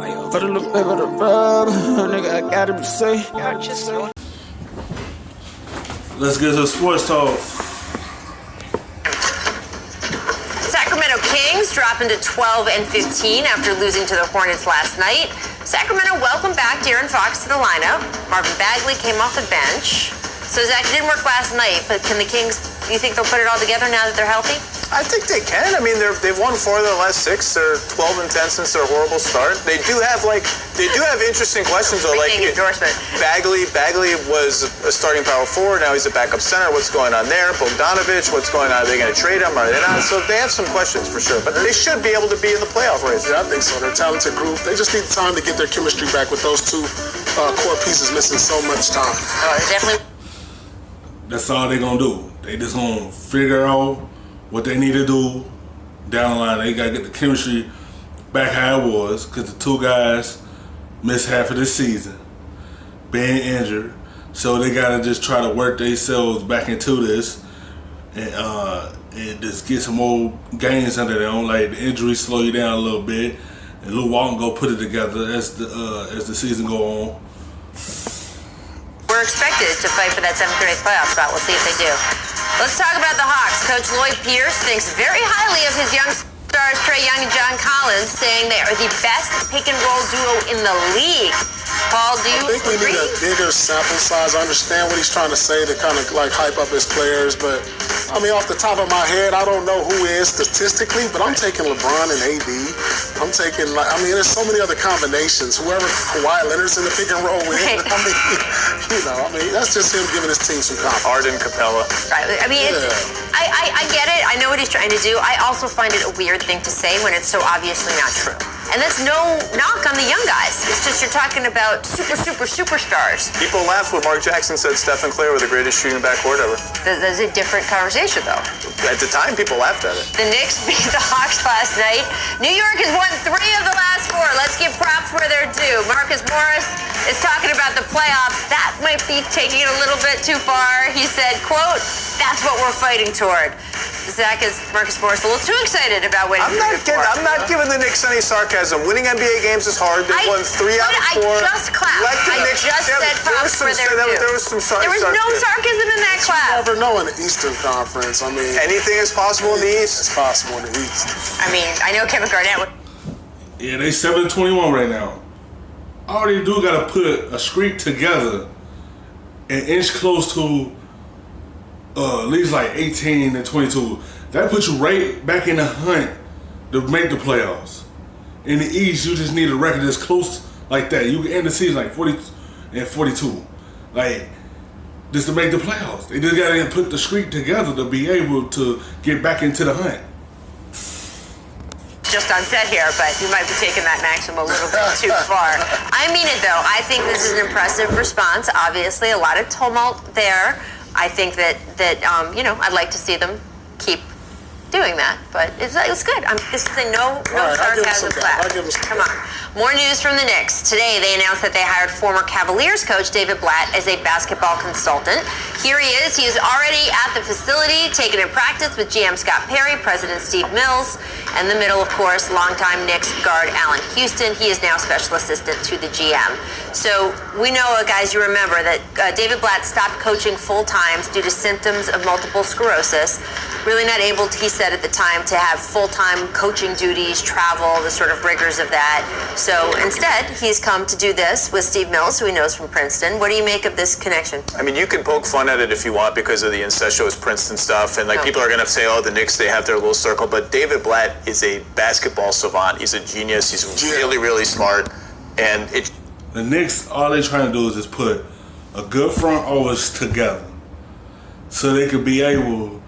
Put a little bit of the rub, nigga, I gotta be safe. Let's get to sports talk. Sacramento Kings dropping to 12 and 15 after losing to the Hornets last night. Sacramento welcomed back De'Aaron Fox to the lineup. Marvin Bagley came off the bench. So Zach, it didn't work last night, but can the Kings, do you think they'll put it all together now that they're healthy? I think they can. I mean, they've won 4 of their last 6. They're 12 and 10 since their horrible start. They do have interesting questions though. Like endorsement. Bagley was a starting power forward. Now he's a backup center. What's going on there? Bogdanovich, what's going on? Are they going to trade him? Are they not? So they have some questions for sure. But they should be able to be in the playoff race. Yeah, I think so. They're a talented group. They just need time to get their chemistry back with those two core pieces missing so much time. Definitely. That's all they're going to do. They just going to figure out what they need to do down the line. They got to get the chemistry back how it was, because the two guys missed half of this season being injured. So they got to just try to work themselves back into this and just get some more gains under them. Like the injuries slow you down a little bit, and Lou Walton go put it together as the season go on. We're expected to fight for that 7th or 8th playoff spot. We'll see if they do. Let's talk about the Hawks. Coach Lloyd thinks very highly of his young stars, Trae and John Collins, saying they are the best pick-and-roll duo in the league. Paul, do you I think we agree? need a bigger sample size. I understand what he's trying to say to kind of like hype up his players, but I mean, off the top of my head, I don't know who is statistically, but I'm taking LeBron and AD. I'm taking, there's so many other combinations. Whoever Kawhi Leonard's in the pick and roll with, Right. That's just him giving his team some confidence. Harden, Capella. Right. I mean, I get it. I know what he's trying to do. I also find it a weird thing to say when it's so obviously not true. And that's no knock on the young guys. It's just you're talking about superstars. People laughed when Mark Jackson said Steph and Clay were the greatest shooting backcourt ever. That's a different conversation, though. At the time, people laughed at it. The Knicks beat the Hawks last night. New York has won 3 of the last 4. Let's give props where they're due. Marcus Morris is talking about the playoffs. That might be taking it a little bit too far. He said, quote, "That's what we're fighting toward." Zach, is Marcus Morris a little too excited about winning? I'm not giving the Knicks any sarcasm. Winning NBA games is hard. They've won 3 out of 4. I just clapped. I just said props where they're due. There was no sarcasm in that clap. You never know in the Eastern Conference. I mean, anything is possible in the East. It's possible in the East. I mean, I know Kevin Garnett would. Yeah, they 7-21 right now. All they do got to put a streak together and inch close to at least like 18 and 22. That puts you right back in the hunt to make the playoffs. In the East, you just need a record that's close like that. You can end the season like 40 and 42. Like, just to make the playoffs. They just got to put the streak together to be able to get back into the hunt. Just on set here, but you might be taking that maxim a little bit too far. I mean it, though. I think this is an impressive response. Obviously, a lot of tumult there. I think that I'd like to see them keep doing that, but it's good. This is a no sarcasm clap. Come on. More news from the Knicks. Today, they announced that they hired former Cavaliers coach David Blatt as a basketball consultant. Here he is. He is already at the facility, taking in practice with GM Scott Perry, President Steve Mills, and the middle, of course, longtime Knicks guard Allen Houston. He is now special assistant to the GM. So we know, guys, you remember that David Blatt stopped coaching full-time due to symptoms of multiple sclerosis. Really not able, he said at the time, to have full-time coaching duties, travel, the sort of rigors of that. So instead, he's come to do this with Steve Mills, who he knows from Princeton. What do you make of this connection? I mean, you can poke fun at it if you want because of the incestuous Princeton stuff, and people are going to say, oh, the Knicks, they have their little circle, but David Blatt is a basketball savant. He's a genius. He's really, really smart, and the Knicks, all they're trying to do is just put a good front office together so they could be able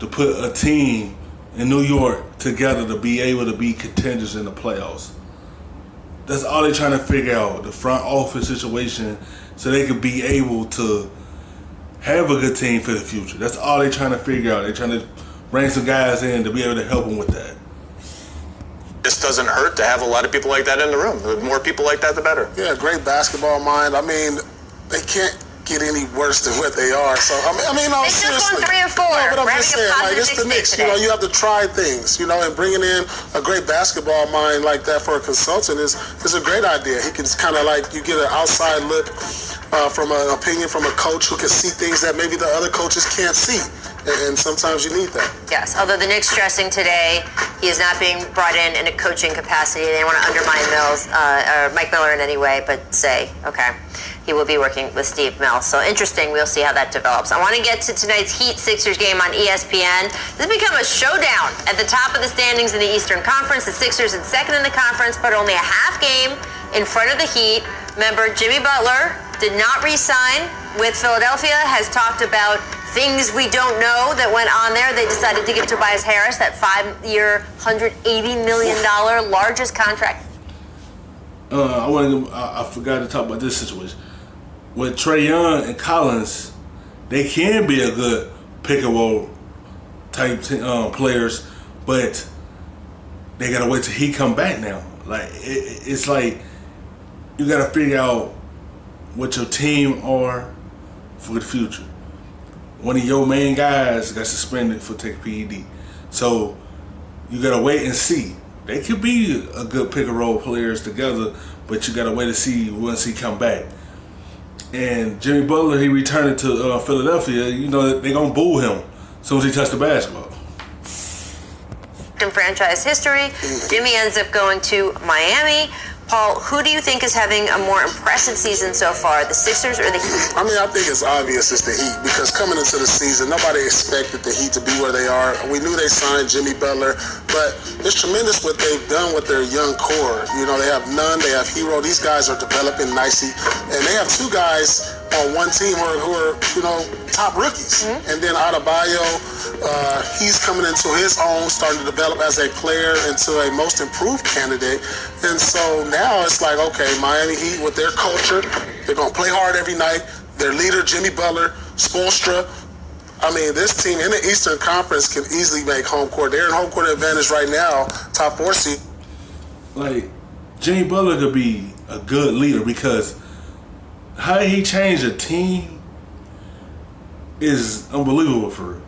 to put a team in New York together to be able to be contenders in the playoffs. That's all they're trying to figure out, the front office situation, so they could be able to have a good team for the future. That's all they're trying to figure out. They're trying to bring some guys in to be able to help them with that. This doesn't hurt to have a lot of people like that in the room. The more people like that, the better. Yeah, great basketball mind. I mean, they can't get any worse than what they are. So I mean, no, They just won seriously. 3 or 4. No, but I'm We're just having a saying, like, positive it's the mix Knicks. today. You have to try things, and bringing in a great basketball mind like that for a consultant is a great idea. He can kind of like, you get an outside look from an opinion from a coach who can see things that maybe the other coaches can't see. And sometimes you need that. Yes, although the Knicks stressing today, he is not being brought in a coaching capacity. They don't want to undermine or Mike Miller in any way, but say, okay, he will be working with Steve Mills. So interesting, we'll see how that develops. I want to get to tonight's Heat-Sixers game on ESPN. This has become a showdown at the top of the standings in the Eastern Conference. The Sixers in second in the conference, but only a half game in front of the Heat. Remember, Jimmy Butler did not re-sign with Philadelphia, has talked about things we don't know that went on there. They decided to give Tobias Harris that 5-year, $180 million largest contract. I forgot to talk about this situation. With Trae Young and Collins, they can be a good pick and roll type players, but they gotta wait till he come back now. Like it's like you gotta figure out what your team are for the future. One of your main guys got suspended for taking PED. So you gotta wait and see. They could be a good pick and roll players together, but you gotta wait to see once he come back. And Jimmy Butler, he returned to Philadelphia. They gonna boo him as soon as he touched the basketball. In franchise history, Jimmy ends up going to Miami. Paul, who do you think is having a more impressive season so far, the Sixers or the Heat? I mean, I think it's obvious it's the Heat because coming into the season, nobody expected the Heat to be where they are. We knew they signed Jimmy Butler, but it's tremendous what they've done with their young core. They have Nunn, they have Hero. These guys are developing nicely, and they have 2 guys on one team who are top rookies. And then Adebayo, he's coming into his own, starting to develop as a player into a most improved candidate. And so now it's like, okay, Miami Heat with their culture, they're going to play hard every night. Their leader, Jimmy Butler, Spoelstra. I mean, this team in the Eastern Conference can easily make home court. They're in home court advantage right now, top 4 seed. Like, Jimmy Butler could be a good leader because how he changed a team is unbelievable for real.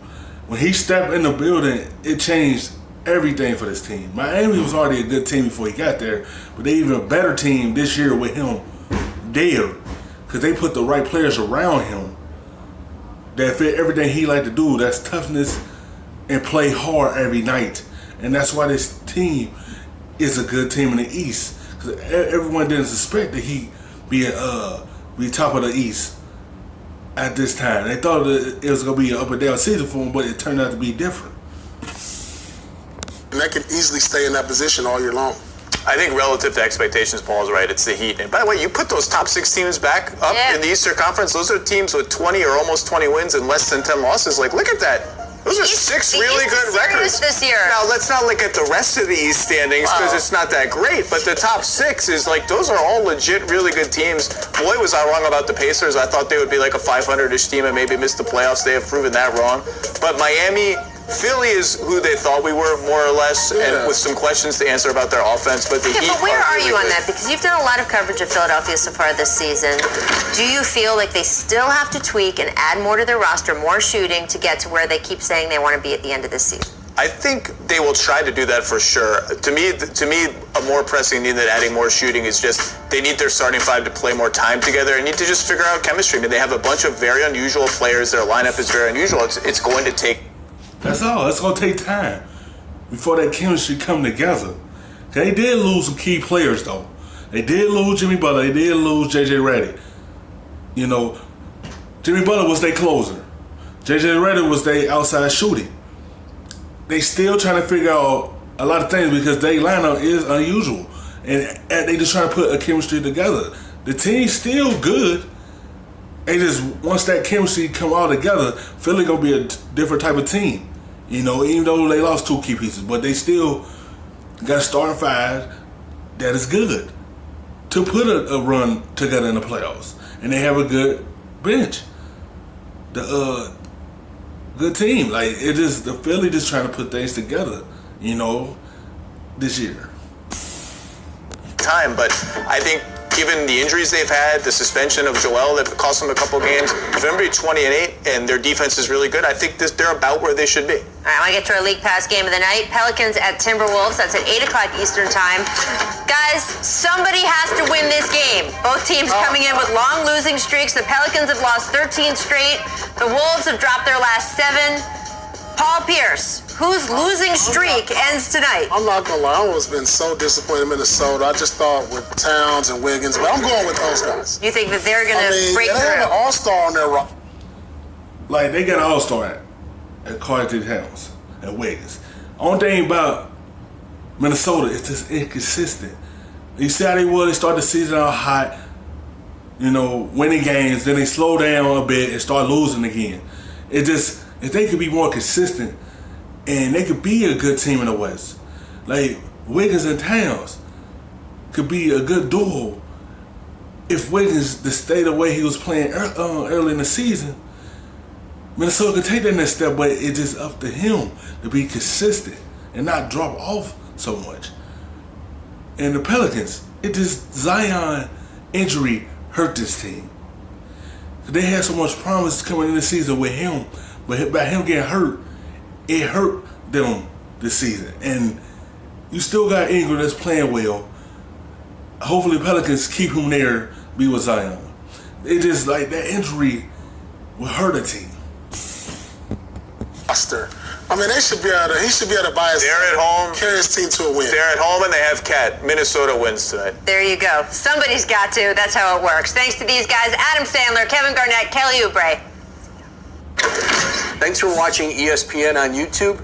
When he stepped in the building, it changed everything for this team. Miami was already a good team before he got there, but they even a better team this year with him there because they put the right players around him that fit everything he like to do. That's toughness and play hard every night, and that's why this team is a good team in the East because everyone didn't suspect that he be top of the East at this time. They thought that it was going to be an up and down season for him, but it turned out to be different. And they can easily stay in that position all year long. I think relative to expectations, Paul's right. It's the Heat. And by the way, you put those top 6 teams back up in the Eastern Conference. Those are teams with 20 or almost 20 wins and less than 10 losses. Like, look at that. Those are 6 really good records this year. Now, let's not look at the rest of the East standings because it's not that great. But the top 6 is like, those are all legit, really good teams. Boy, was I wrong about the Pacers. I thought they would be like a 500-ish team and maybe miss the playoffs. They have proven that wrong. But Miami, Philly is who they thought we were, more or less, and with some questions to answer about their offense. But the Heat but where are really you on good. that? Because you've done a lot of coverage of Philadelphia so far this season. Do you feel like they still have to tweak and add more to their roster, more shooting, to get to where they keep saying they want to be at the end of this season? I think they will try to do that for sure. To me, a more pressing need than adding more shooting is just they need their starting 5 to play more time together and need to just figure out chemistry. I mean, they have a bunch of very unusual players. Their lineup is very unusual. It's going to take. That's all. It's going to take time before that chemistry come together. They did lose some key players, though. They did lose Jimmy Butler. They did lose J.J. Redick. Jimmy Butler was their closer. J.J. Redick was their outside shooting. They still trying to figure out a lot of things because their lineup is unusual. And they just trying to put a chemistry together. The team's still good. They just, once that chemistry come all together, Philly going to be a different type of team. Even though they lost 2 key pieces. But they still got a starting 5 that is good to put a run together in the playoffs. And they have a good bench. The good team. Like, it is the Philly just trying to put things together, this year. Time, but I think given the injuries they've had, the suspension of Joel that cost them a couple games, if everybody 20-8 and their defense is really good, I think they're about where they should be. All right, I want to get to our League Pass game of the night. Pelicans at Timberwolves. That's at 8 o'clock Eastern time. Guys, somebody has to win this game. Both teams coming in with long losing streaks. The Pelicans have lost 13 straight. The Wolves have dropped their last 7. Paul Pierce, whose losing streak ends tonight? I'm not gonna lie, I always been so disappointed in Minnesota. I just thought with Towns and Wiggins, but I'm going with those guys. You think that they're gonna break they have an through? all-star on their rock. Like, they got an all-star at Carter Towns and Wiggins. Only thing about Minnesota is just inconsistent. You see how they were? They start the season out hot, you know, winning games, then they slow down a bit and start losing again. It just, if they could be more consistent and they could be a good team in the West, like Wiggins and Towns could be a good duo if Wiggins to stay the way he was playing early in the season. Minnesota could take that next step, but it's just up to him to be consistent and not drop off so much. And the Pelicans, it just Zion injury hurt this team. They had so much promise coming in the season with him, but by him getting hurt, it hurt them this season. And you still got Ingram that's playing well. Hopefully Pelicans keep him there, be with Zion. It just like that injury will hurt a team. I mean, he should be able to buy his, They're at home. carry his team to a win. They're at home and they have Cat. Minnesota wins tonight. There you go. Somebody's got to. That's how it works. Thanks to these guys, Adam Sandler, Kevin Garnett, Kelly Oubre. Thanks for watching ESPN on YouTube.